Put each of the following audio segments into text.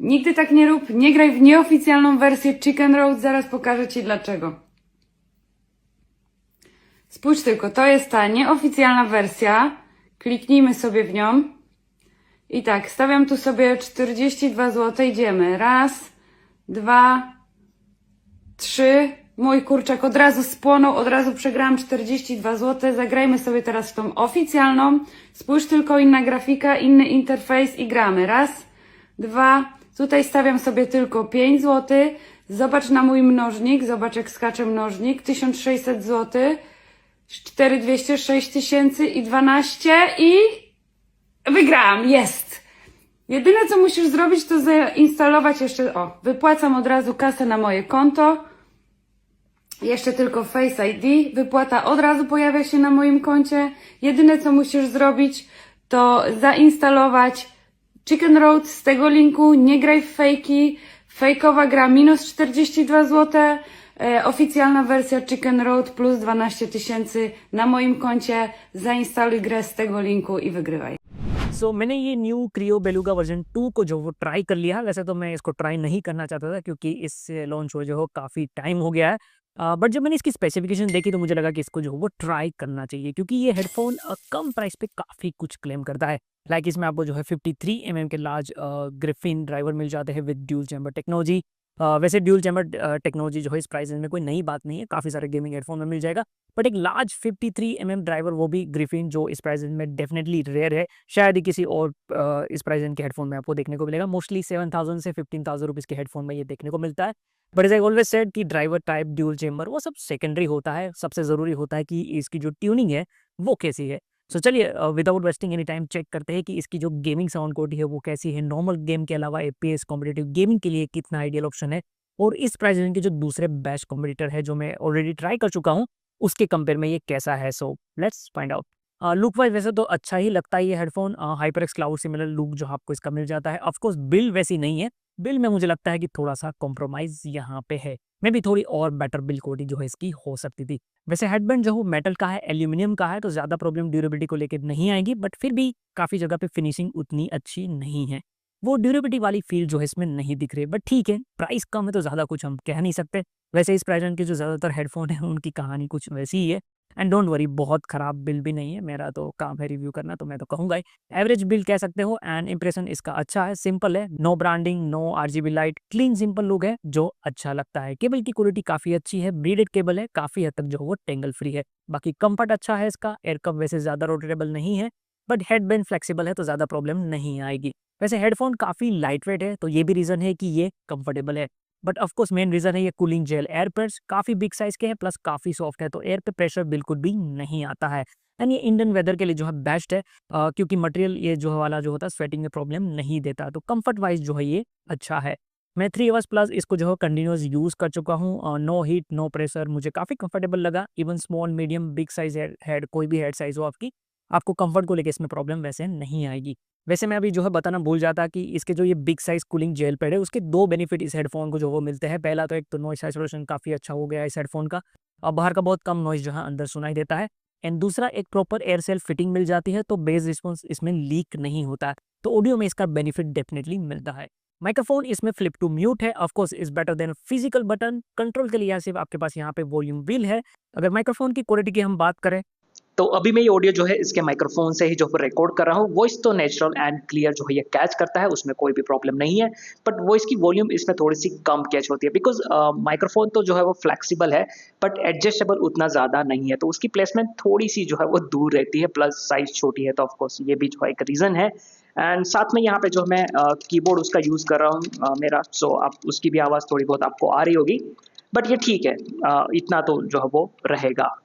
Nigdy tak nie rób, nie graj w nieoficjalną wersję Chicken Road, zaraz pokażę Ci dlaczego. Spójrz tylko, to jest ta nieoficjalna wersja. Kliknijmy sobie w nią. I tak, stawiam tu sobie 42 zł, idziemy. Raz, dwa, trzy. Mój kurczak od razu spłonął, od razu przegrałam 42 zł. Zagrajmy sobie teraz w tą oficjalną. Spójrz tylko, inna grafika, inny interfejs i gramy. Raz, dwa, tutaj stawiam sobie tylko 5 zł. Zobacz na mój mnożnik, zobacz jak skacze mnożnik. 1600 zł, 4200, 6000 i 12 i wygrałam, jest! Jedyne co musisz zrobić to zainstalować jeszcze, wypłacam od razu kasę na moje konto. Jeszcze tylko Face ID, wypłata od razu pojawia się na moim koncie. Jedyne co musisz zrobić to zainstalować Chicken Road z tego linku, nie graj w fejki, fejkowa gra minus 42 zł, oficjalna wersja Chicken Road plus 12 000 na moim koncie, zainstaluj grę z tego linku i wygrywaj. मैंने ये new Creo beluga version 2 को जो वो try कर लिया। वैसे तो मैं इसको ट्राई नहीं करना चाहता था क्योंकि इससे लॉन्च हुए जो हो काफ़ी टाइम हो गया है। बट जब मैंने इसकी स्पेसिफिकेशन देखी तो मुझे लगा कि इसको जो वो ट्राई करना चाहिए क्योंकि ये हेडफोन कम प्राइस पे काफ़ी कुछ क्लेम करता है। लाइक इसमें आपको जो है 53 mm के लार्ज ग्रिफिन ड्राइवर मिल जाते हैं विद ड्यूल चैम्बर टेक्नोलॉजी। वैसे ड्यूल चैम्बर टेक्नोलॉजी जो है इस प्राइस में कोई नई बात नहीं है, काफ़ी सारे गेमिंग हेडफोन में मिल जाएगा। बट एक लार्ज 53 mm ड्राइवर, वो भी ग्रिफिन, जो इस प्राइस में डेफिनेटली रेयर है। शायद ही किसी और इस प्राइस के हेडफोन में आपको देखने को मिलेगा। मोस्टली 7000 से 15,000 रुपीज़ के हेडफोन में ये देखने को मिलता है। But as I always said कि ड्राइवर टाइप, ड्यूल चैम्बर, वो सब सेकेंडरी होता है। सबसे ज़रूरी होता है कि इसकी जो ट्यूनिंग है वो कैसी है। सो चलिए without wasting any time check करते हैं कि इसकी जो गेमिंग साउंड क्वालिटी है वो कैसी है। नॉर्मल गेम के अलावा एपीएस कॉम्पिटेटिव गेमिंग के लिए कितना आइडियल ऑप्शन है और इस प्राइस रेंज के जो दूसरे बेस्ट कॉम्पिटिटर है जो मैं ऑलरेडी ट्राई कर चुका हूँ उसके कंपेयर में ये कैसा है। So let's find out. Look wise वैसे तो अच्छा ही लगता है ये headphone. HyperX cloud similar look जो आपको इसका मिल जाता है। ऑफकोर्स बिल वैसी नहीं है, बिल में मुझे लगता है कि थोड़ा सा कॉम्प्रोमाइज यहाँ पे है। मे भी थोड़ी और बेटर बिल क्वालिटी जो है इसकी हो सकती थी। वैसे हेडबैंड जो मेटल का है, एल्यूमिनियम का है, तो ज़्यादा प्रॉब्लम ड्यूरेबिलिटी को लेकर नहीं आएगी। बट फिर भी काफ़ी जगह पे फिनिशिंग उतनी अच्छी नहीं है, वो ड्यूरेबिलिटी वाली फील जो है इसमें नहीं दिख रही। बट ठीक है, प्राइस कम है तो ज़्यादा कुछ हम कह नहीं सकते। वैसे इस प्राइस रेंज के जो ज़्यादातर हेडफोन है उनकी कहानी कुछ वैसी ही है। एंड डोंट वरी, बहुत ख़राब बिल भी नहीं है। मेरा तो काम है रिव्यू करना, तो मैं तो कहूँगा ही एवरेज बिल कह सकते हो। एंड इंप्रेशन इसका अच्छा है, सिंपल है, no branding, no RGB light, clean simple look है जो अच्छा लगता है। केबल की क्वालिटी काफ़ी अच्छी है, ब्रीडेड केबल है, काफ़ी हद तक जो वो टेंगल फ्री है। बाकी कंफर्ट अच्छा है इसका। एयर कप वैसे ज़्यादा रोटेटेबल नहीं है, बट हेडबैंड फ्लेक्सिबल है तो ज़्यादा प्रॉब्लम नहीं आएगी। वैसे हेडफोन काफ़ी लाइट वेट है तो ये भी रीज़न है कि ये कंफर्टेबल है। बट ऑफकोर्स मेन रीज़न है ये कूलिंग जेल एयरपैड्स काफ़ी बिग साइज़ के हैं, प्लस काफ़ी सॉफ्ट है तो एयर पे प्रेशर बिल्कुल भी नहीं आता है। एंड ये इंडियन वेदर के लिए जो है बेस्ट है क्योंकि मटेरियल ये जो वाला जो होता है स्वेटिंग में प्रॉब्लम नहीं देता, तो कंफर्ट वाइज जो है ये अच्छा है। मैं 3 आवर्स प्लस इसको जो है कंटिन्यूस यूज़ कर चुका हूँ। नो हीट, नो प्रेशर, मुझे काफ़ी कंफर्टेबल लगा। Even small, medium, big size head, कोई भी हेड साइज़ हो आपकी, आपको कंफर्ट को लेकर इसमें प्रॉब्लम वैसे नहीं आएगी। वैसे मैं अभी जो है बताना भूल जाता कि इसके जो ये big size cooling gel pad है उसके 2 बेनिफिट इस हेडफोन को जो वो मिलते हैं। पहला तो एक तो नॉइस आइसोलेशन काफ़ी अच्छा हो गया है इस हेडफोन का, और बाहर का बहुत कम नॉइस जो है अंदर सुनाई देता है। एंड दूसरा, एक प्रॉपर एयर सेल फिटिंग मिल जाती है तो बेस रिस्पॉन्स इसमें लीक नहीं होता है, तो ऑडियो में इसका बेनिफिट डेफिनेटली मिलता है। माइक्रोफोन इसमें फ्लिप टू म्यूट है, of course is better than physical button. Control के लिए सिर्फ आपके पास यहाँ पे वॉल्यूम व्हील है। अगर माइक्रोफोन की क्वालिटी की हम बात करें तो अभी मैं ये ऑडियो जो है इसके माइक्रोफोन से ही जो रिकॉर्ड कर रहा हूँ। वॉइस तो नेचुरल एंड क्लियर जो है ये कैच करता है, उसमें कोई भी प्रॉब्लम नहीं है। बट वॉइस की वॉल्यूम इसमें थोड़ी सी कम कैच होती है बिकॉज माइक्रोफोन तो जो है वो फ्लेक्सिबल है बट एडजस्टेबल उतना ज़्यादा नहीं है, तो उसकी प्लेसमेंट थोड़ी सी जो है वो दूर रहती है, प्लस साइज छोटी है, तो ऑफकोर्स ये भी जो है एक रीज़न है। एंड साथ में यहाँ पे जो मैं कीबोर्ड उसका यूज़ कर रहा हूँ मेरा, सो आप उसकी भी आवाज़ थोड़ी बहुत आपको आ रही होगी, बट ये ठीक है, इतना तो जो है वो रहेगा।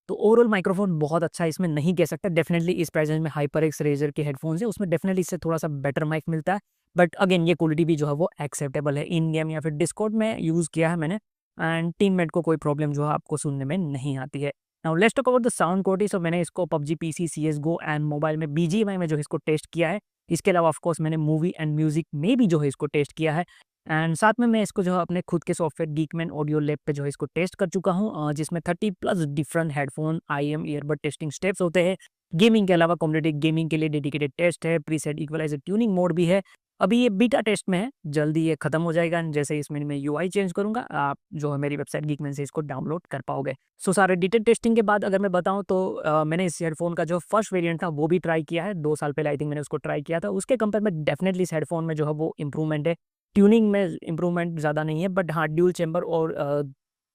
तो ओवरऑल माइक्रोफोन बहुत अच्छा है, इसमें नहीं कह सकता। डेफिनेटली इस प्राइस रेंज में हाइपर एक्स रेजर के हेडफोन्स है, उसमें डेफिनेटली इससे थोड़ा सा बेटर माइक मिलता है। बट अगेन ये क्वालिटी भी जो है वो एक्सेप्टेबल है। इन गेम या फिर डिस्कॉर्ड में यूज़ किया है मैंने, एंड टीममेट को कोई प्रॉब्लम जो है आपको सुनने में नहीं आती है। Now let's talk about the sound quality. So मैंने इसको PUBG, PC, CSGO and mobile में BGMI में जो है इसको टेस्ट किया है। इसके अलावा ऑफकोर्स मैंने मूवी एंड म्यूजिक में भी जो है इसको टेस्ट किया है। एंड साथ में मैं इसको जो है अपने खुद के सॉफ्टवेयर गीकमैन ऑडियो लैब पे जो है इसको टेस्ट कर चुका हूँ, जिसमें 30+ different headphone IM earbud testing steps होते हैं। गेमिंग के अलावा कॉम्पिटिटिव गेमिंग के लिए डेडिकेटेड टेस्ट है, प्रीसेट इक्वलाइजर ट्यूनिंग मोड भी है। अभी ये बीटा टेस्ट में है, जल्दी ये खत्म हो जाएगा एंड जैसे इसमें मैं यूआई चेंज करूँगा, आप जो है मेरी वेबसाइट गीकमेन से इसको डाउनलोड कर पाओगे। सो सारे डिटेल टेस्टिंग के बाद अगर मैं बताऊँ तो मैंने इस हेडफ़ोन का जो फर्स्ट वेरिएंट था वो भी ट्राई किया है, 2 साल पहले आई थिंक मैंने उसको ट्राई किया था। उसके कंपेयर में डेफ़िनेटली इस हेडफ़ोन में जो है वो इम्प्रूवमेंट है। ट्यूनिंग में इम्प्रूवमेंट ज़्यादा नहीं है, बट हाँ, ड्यूल चैम्बर और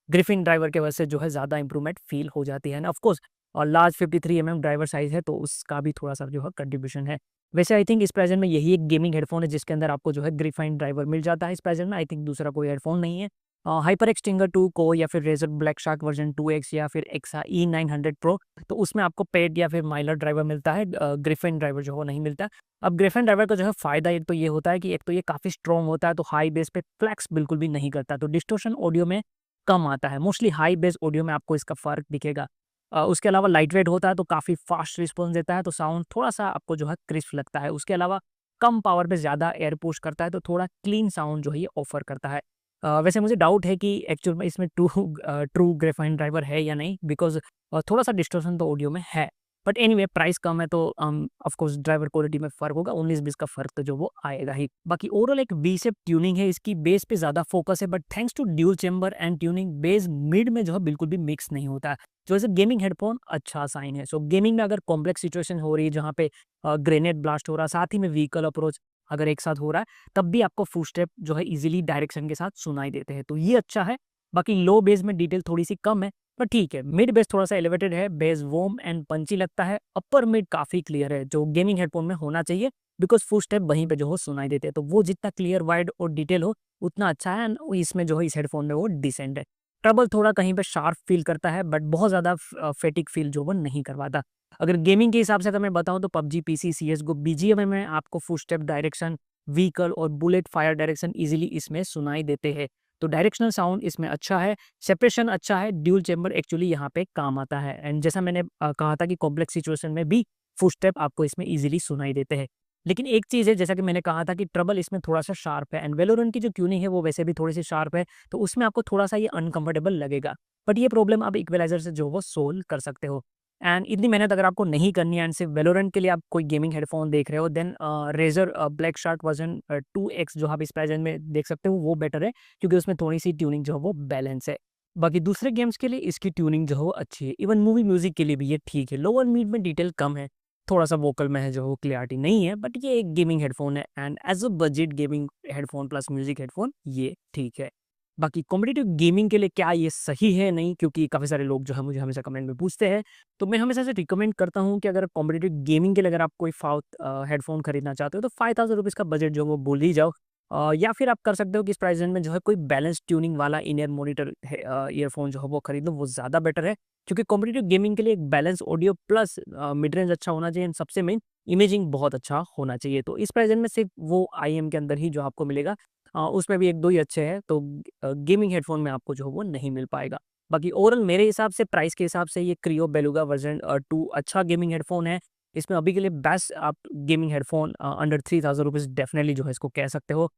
ग्रिफिन ड्राइवर की वजह से जो है ज़्यादा इम्प्रूवमेंट फ़ील हो जाती है एंड ऑफ कोर्स और लार्ज 53 ड्राइवर साइज़ है, तो उसका भी थोड़ा-सा जो है कंट्रीब्यूशन है। वैसे आई थिंक इस प्रेज़ेंट में यही एक गेमिंग हेडफ़ोन है जिसके अंदर आपको जो है ग्रिफाइन ड्राइवर मिल जाता है इस प्रेज़ेंट में, आई थिंक दूसरा कोई हेडफ़ोन नहीं है। हाइपरएक्स स्टिंगर 2 को या फिर razor Black Shark version 2X या फिर एक्सा E900 प्रो, तो उसमें आपको पेड या फिर माइलर ड्राइवर मिलता है, ग्रिफिन ड्राइवर जो है वो नहीं मिलता। अब ग्रिफिन ड्राइवर का जो है फ़ायदा एक तो ये होता है कि एक तो ये काफ़ी स्ट्रॉन्ग होता है, तो हाई बेस पे फ्लेक्स बिल्कुल भी नहीं करता, तो डिस्टॉर्शन ऑडियो में कम आता है। मोस्टली हाई बेस ऑडियो में आपको इसका फ़र्क दिखेगा। उसके अलावा लाइट वेट होता है तो काफ़ी फ़ास्ट रिस्पॉन्स देता है, तो साउंड थोड़ा-सा आपको जो है क्रिस्प लगता है। उसके अलावा कम पावर पे ज़्यादा एयर पुश करता है, तो थोड़ा क्लीन साउंड जो है ये ऑफ़र करता है। वैसे मुझे डाउट है कि एक्चुअल में इसमें ट्रू ग्रेफाइन ड्राइवर है या नहीं, बिकॉज़ थोड़ा-सा डिस्टॉर्शन तो ऑडियो में है। बट एनीवे प्राइस कम है तो ऑफ कोर्स ड्राइवर क्वालिटी में फ़र्क होगा, 19-20 का फ़र्क तो जो वो आएगा ही। बाकी ओवरऑल एक वी शेप ट्यूनिंग है, इसकी बेस पे ज़्यादा फ़ोकस है, but thanks to dual chamber and tuning bass mid में जो है बिल्कुल भी मिक्स नहीं होता है, जो एज़ अ गेमिंग हेडफ़ोन अच्छा साइन है। सो गेमिंग में अगर कॉम्प्लेक्स सिचुएशन हो रही है जहाँ पे ग्रेनेड ब्लास्ट हो रहा है, साथ ही में व्हीकल अप्रोच अगर एक साथ हो रहा है, तब भी आपको फुटस्टेप जो है ईज़िली डायरेक्शन के साथ सुनाई देते हैं, तो ये अच्छा है। बाकी लो बेस में डिटेल थोड़ी-सी कम है, पर ठीक है। मिड बेस थोड़ा-सा एलिवेटेड है, बेस वार्म एंड पंची लगता है, अपर मिड काफ़ी क्लियर है, जो गेमिंग हेडफ़ोन में होना चाहिए, बिकॉज़ फुटस्टेप वहीं पे जो हो सुनाई देते हैं, तो वो जितना क्लियर, वाइड और डिटेल हो, उतना अच्छा है एंड इसमें जो है इस हेडफ़ोन में वो डिसेंट है। ट्रबल थोड़ा कहीं पे शार्प फ़ील करता है, बट बहुत ज़्यादा फैटिग फ़ील जो वो नहीं करवाता। अगर गेमिंग के हिसाब से अगर मैं बताऊँ तो पबजी, पीसी, सीएसगो, बीजीएमआई में आपको फुटस्टेप डायरेक्शन, व्हीकल और बुलेट फायर डायरेक्शन ईज़िली इसमें सुनाई देते हैं। तो डायरेक्शनल साउंड इसमें अच्छा है, सेपरेशन अच्छा है, ड्यूल चैम्बर एक्चुअली यहाँ पे काम आता है एंड जैसा मैंने कहा था कि कॉम्प्लेक्स सिचुएशन में भी फुटस्टेप आपको इसमें ईज़िली सुनाई देते हैं। लेकिन एक चीज़ है, जैसा कि मैंने कहा था कि ट्रबल इसमें थोड़ा-सा शार्प है एंड वैलोरेंट की जो ट्यूनिंग है वो वैसे भी थोड़ी-सी शार्प है, तो उसमें आपको थोड़ा-सा ये अनकंफर्टेबल लगेगा। बट ये प्रॉब्लम आप इक्वलाइज़र से जो वो सोल्व कर सकते हो। एंड इतनी मेहनत अगर आपको नहीं करनी है एंड सिर्फ वैलोरेंट के लिए आप कोई गेमिंग हेडफ़ोन देख रहे हो, then Razer Black Shark version 2X जो आप इस प्राइस रेंज में देख सकते हो वो बेटर है, क्योंकि उसमें थोड़ी-सी ट्यूनिंग जो है वो बैलेंस है। बाकी दूसरे गेम्स के लिए इसकी ट्यूनिंग जो है वो अच्छी है, इवन मूवी म्यूज़िक के लिए भी ये ठीक है। लोअर मिड में डिटेल कम है, थोड़ा-सा वोकल में है जो वो क्लैरिटी नहीं है, बट ये एक गेमिंग हेडफ़ोन है and as a budget gaming headphone plus music headphone ये ठीक है। बाकी कॉम्पिटिटिव गेमिंग के लिए क्या ये सही है नहीं, क्योंकि काफ़ी सारे लोग जो है मुझे हमेशा कमेंट में पूछते हैं, तो मैं हमेशा से रिकमेंड करता हूँ कि अगर कॉम्पिटिटिव गेमिंग के लिए अगर आप कोई हेडफ़ोन खरीदना चाहते हो तो ₹5000 का बजट जो है वो भूल ही जाओ। या फिर आप कर सकते हो कि इस प्राइस रेंज में जो है कोई बैलेंस ट्यूनिंग वाला इन ईयर मॉनिटर है, ईयरफ़ोन जो है वो खरीद लो, वो ज़्यादा बेटर है। क्योंकि कॉम्पिटिटिव गेमिंग के लिए एक balance audio plus mid range अच्छा होना चाहिए एंड सबसे मेन इमेजिंग बहुत अच्छा होना चाहिए। तो इस प्राइस रेंज में सिर्फ वो आईएम के अंदर ही जो आपको मिलेगा, उसमें भी 1-2 ही अच्छे हैं, तो गेमिंग हेडफ़ोन में आपको जो है वो नहीं मिल पाएगा। बाकी ओवरऑल मेरे हिसाब से प्राइस के हिसाब से ये क्रियो बेलुगा वर्ज़न 2 अच्छा गेमिंग हेडफ़ोन है। इसमें अभी के लिए बेस्ट आप गेमिंग हेडफ़ोन अंडर ₹3000 डेफ़िनिटली जो है इसको कह सकते हो।